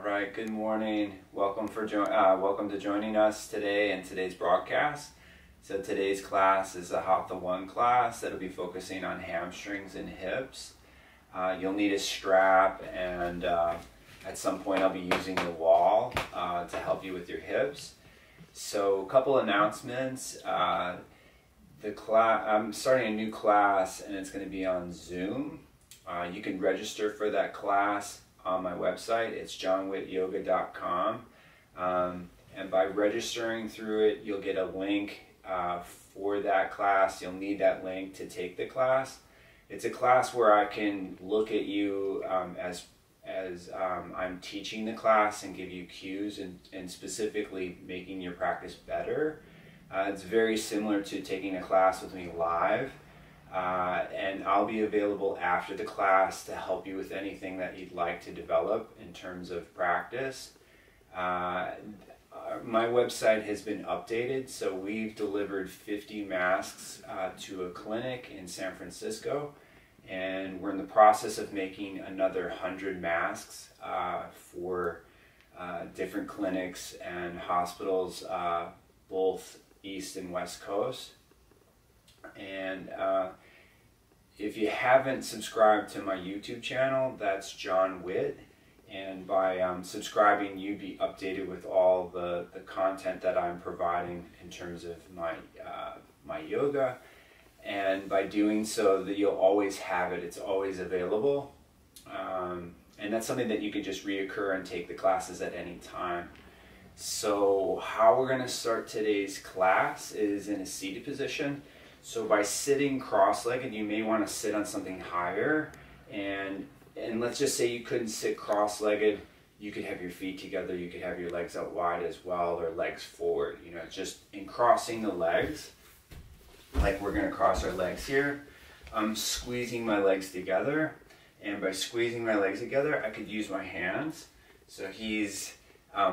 right, good morning. Welcome to joining us today in today's broadcast. So today's class is a Hatha 1 class that'll be focusing on hamstrings and hips. You'll need a strap, and at some point I'll be using the wall to help you with your hips. So a couple announcements. I'm starting a new class, and it's going to be on Zoom. You can register for that class on my website. It's jonwittyoga.com, and by registering through it, you'll get a link for that class. You'll need that link to take the class. It's a class where I can look at you as I'm teaching the class and give you cues and specifically making your practice better. It's very similar to taking a class with me live. And I'll be available after the class to help you with anything that you'd like to develop in terms of practice. My website has been updated, so we've delivered 50 masks to a clinic in San Francisco, and we're in the process of making another 100 masks for different clinics and hospitals, both East and West Coast. And if you haven't subscribed to my YouTube channel, that's Jon Witt, and by subscribing you'll be updated with all the content that I'm providing in terms of my yoga, and by doing so that you'll always have it. It's always available, and that's something that you can just reoccur and take the classes at any time. So how we're going to start today's class is in a seated position. So by sitting cross-legged, you may want to sit on something higher, and let's just say you couldn't sit cross-legged, you could have your feet together, you could have your legs out wide as well, or legs forward. You know, just in crossing the legs, like we're going to cross our legs here, I'm squeezing my legs together, and by squeezing my legs together, I could use my hands. So he's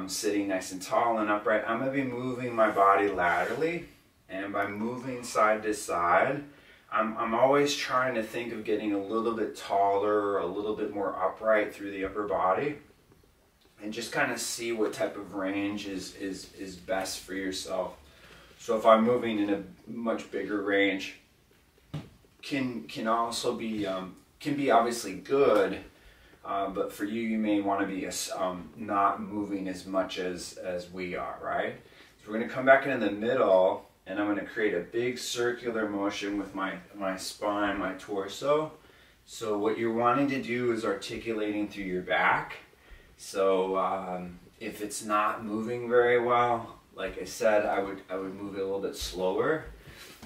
sitting nice and tall and upright. I'm going to be moving my body laterally. And by moving side to side, I'm always trying to think of getting a little bit taller, a little bit more upright through the upper body, and just kind of see what type of range is best for yourself. So if I'm moving in a much bigger range, can also be can be obviously good, but for you, you may want to be not moving as much as we are, right? So we're going to come back into the middle. And I'm going to create a big circular motion with my spine, my torso. So what you're wanting to do is articulating through your back. So if it's not moving very well, like I said, I would move it a little bit slower.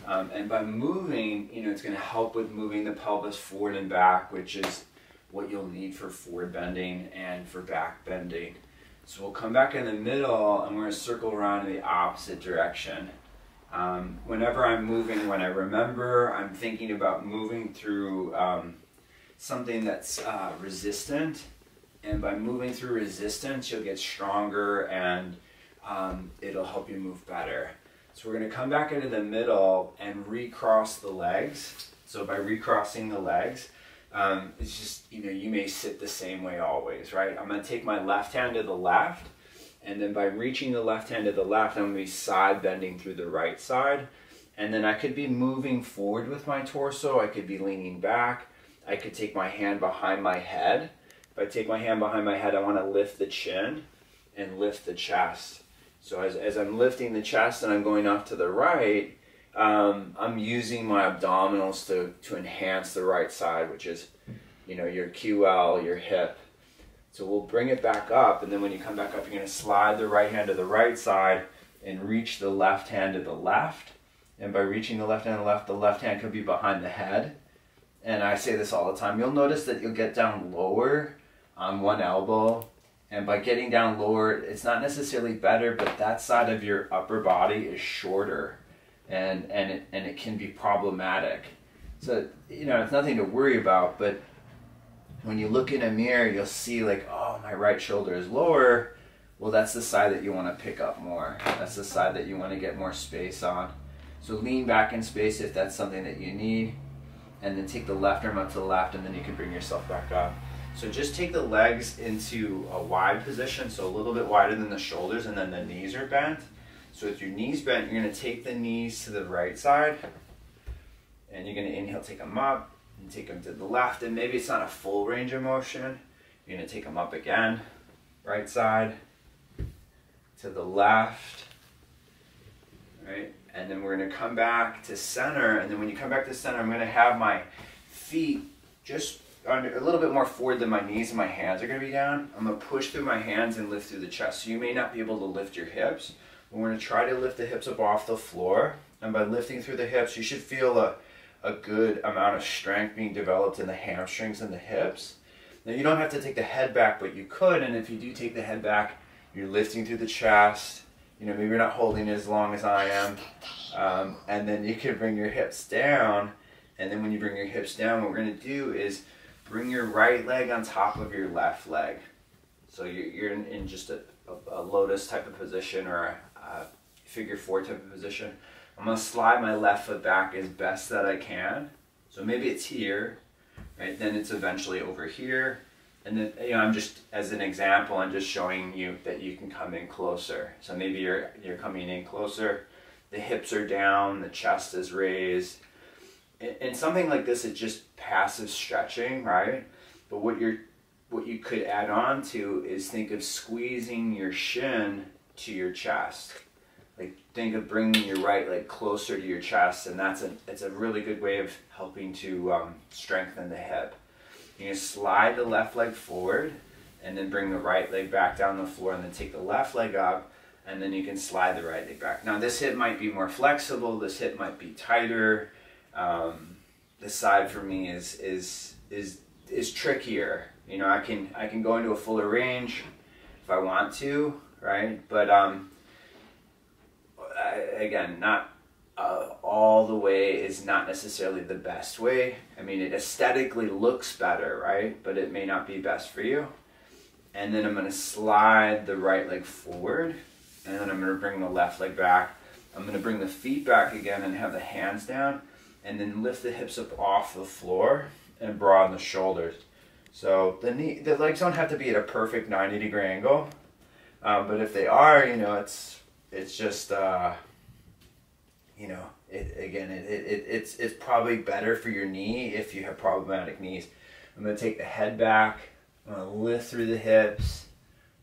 And by moving, you know, it's going to help with moving the pelvis forward and back, which is what you'll need for forward bending and for back bending. So we'll come back in the middle, and we're going to circle around in the opposite direction. Whenever I'm moving, when I remember, I'm thinking about moving through something that's resistant, and by moving through resistance, you'll get stronger, and it'll help you move better. So we're going to come back into the middle and recross the legs. So by recrossing the legs, it's just, you know, you may sit the same way always, right? I'm going to take my left hand to the left. And then by reaching the left hand to the left, I'm going to be side bending through the right side. And then I could be moving forward with my torso. I could be leaning back. I could take my hand behind my head. If I take my hand behind my head, I want to lift the chin and lift the chest. So as I'm lifting the chest and I'm going off to the right, I'm using my abdominals to enhance the right side, which is, you know, your QL, your hip. So we'll bring it back up, and then when you come back up, you're going to slide the right hand to the right side and reach the left hand to the left. And by reaching the left hand to the left hand could be behind the head. And I say this all the time. You'll notice that you'll get down lower on one elbow. And by getting down lower, it's not necessarily better, but that side of your upper body is shorter, and it can be problematic. So, you know, it's nothing to worry about, but when you look in a mirror, you'll see like, oh, my right shoulder is lower. Well, that's the side that you want to pick up more. That's the side that you want to get more space on. So lean back in space if that's something that you need. And then take the left arm up to the left, and then you can bring yourself back up. So just take the legs into a wide position, so a little bit wider than the shoulders, and then the knees are bent. So with your knees bent, you're gonna take the knees to the right side, and you're gonna inhale, take them up, and take them to the left, and maybe it's not a full range of motion. You're gonna take them up again, right side, to the left, right? And then we're gonna come back to center, and then when you come back to center, I'm gonna have my feet just under, a little bit more forward than my knees, and my hands are gonna be down. I'm gonna push through my hands and lift through the chest. So you may not be able to lift your hips. We're gonna try to lift the hips up off the floor, and by lifting through the hips, you should feel a good amount of strength being developed in the hamstrings and the hips. Now you don't have to take the head back, but you could, and if you do take the head back, you're lifting through the chest. You know, maybe you're not holding it as long as I am, and then you can bring your hips down, and then when you bring your hips down, what we're gonna do is bring your right leg on top of your left leg. So you're in just a lotus type of position, or a figure four type of position. I'm gonna slide my left foot back as best that I can. So maybe it's here, right? Then it's eventually over here. And then, you know, I'm just, as an example, I'm just showing you that you can come in closer. So maybe you're coming in closer, the hips are down, the chest is raised. And something like this is just passive stretching, right? But what you could add on to is think of squeezing your shin to your chest. Like think of bringing your right leg closer to your chest, and it's a really good way of helping to strengthen the hip. You're gonna slide the left leg forward, and then bring the right leg back down the floor, and then take the left leg up, and then you can slide the right leg back. Now this hip might be more flexible, this hip might be tighter. This side for me is trickier. You know, I can go into a fuller range if I want to, right? But again, not all the way is not necessarily the best way. I mean, it aesthetically looks better, right? But it may not be best for you. And then I'm going to slide the right leg forward, and then I'm going to bring the left leg back. I'm going to bring the feet back again and have the hands down, and then lift the hips up off the floor and broaden the shoulders. So the legs don't have to be at a perfect 90-degree angle, but if they are, you know, it's just you know, it's probably better for your knee if you have problematic knees. I'm going to take the head back, I'm going to lift through the hips,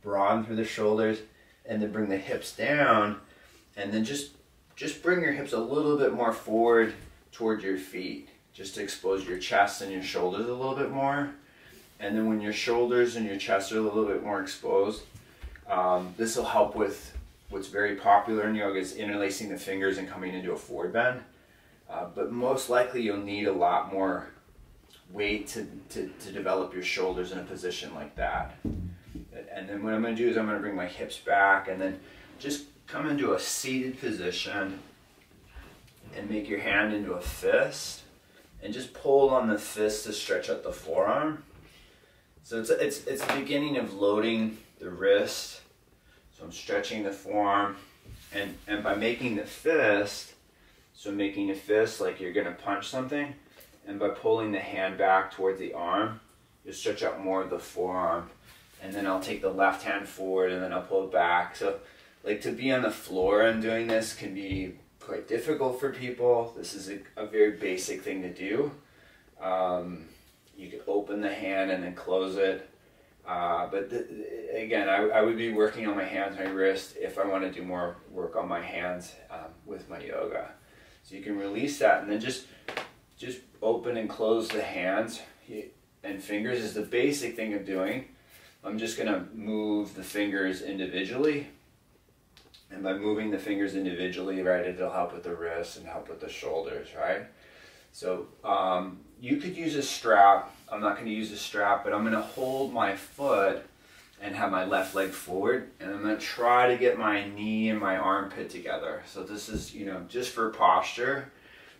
broaden through the shoulders, and then bring the hips down, and then just bring your hips a little bit more forward toward your feet, just to expose your chest and your shoulders a little bit more. And then when your shoulders and your chest are a little bit more exposed, this will help with what's very popular in yoga is interlacing the fingers and coming into a forward bend. But most likely you'll need a lot more weight to develop your shoulders in a position like that. And then what I'm going to do is I'm going to bring my hips back, and then just come into a seated position and make your hand into a fist, and just pull on the fist to stretch out the forearm. So it's the beginning of loading the wrist. So I'm stretching the forearm, and by making the fist, so making a fist like you're gonna punch something, and by pulling the hand back towards the arm, you'll stretch out more of the forearm. And then I'll take the left hand forward, and then I'll pull it back. So like to be on the floor and doing this can be quite difficult for people. This is a very basic thing to do. You could open the hand and then close it. But again, I would be working on my hands, my wrist, if I want to do more work on my hands with my yoga. So you can release that, and then just open and close the hands and fingers is the basic thing of doing. I'm just going to move the fingers individually. And by moving the fingers individually, right, it'll help with the wrists and help with the shoulders, right? So you could use a strap. I'm not going to use a strap, but I'm going to hold my foot and have my left leg forward, and I'm going to try to get my knee and my armpit together. So this is, you know, just for posture,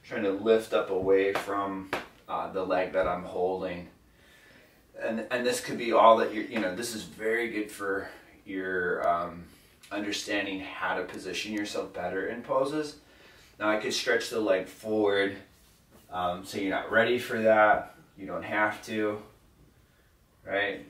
trying to lift up away from the leg that I'm holding. And this could be all that you know, this is very good for your understanding how to position yourself better in poses. Now I could stretch the leg forward, so you're not ready for that. You don't have to. right?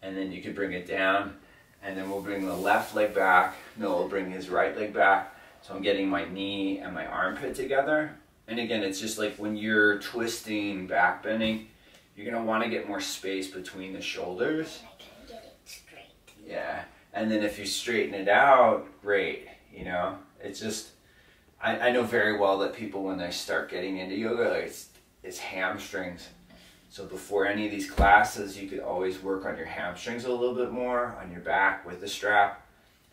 And then you can bring it down, and then we'll bring the left leg back. Noah will bring his right leg back. So I'm getting my knee and my armpit together. And again, it's just like when you're twisting, back bending, you're gonna wanna get more space between the shoulders. I can get it straight. Yeah, and then if you straighten it out, great, you know? It's just, I know very well that people, when they start getting into yoga, like it's hamstrings. So before any of these classes, you could always work on your hamstrings a little bit more, on your back with the strap,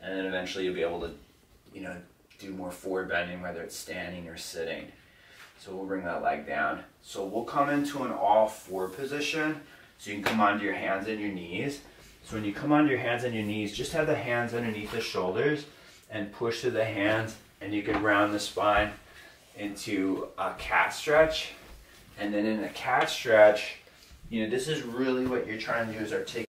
and then eventually you'll be able to, you know, do more forward bending, whether it's standing or sitting. So we'll bring that leg down. So we'll come into an all four position. So you can come onto your hands and your knees. So when you come onto your hands and your knees, just have the hands underneath the shoulders and push through the hands, and you can round the spine into a cat stretch. And then in a cat stretch, you know, this is really what you're trying to do is articulate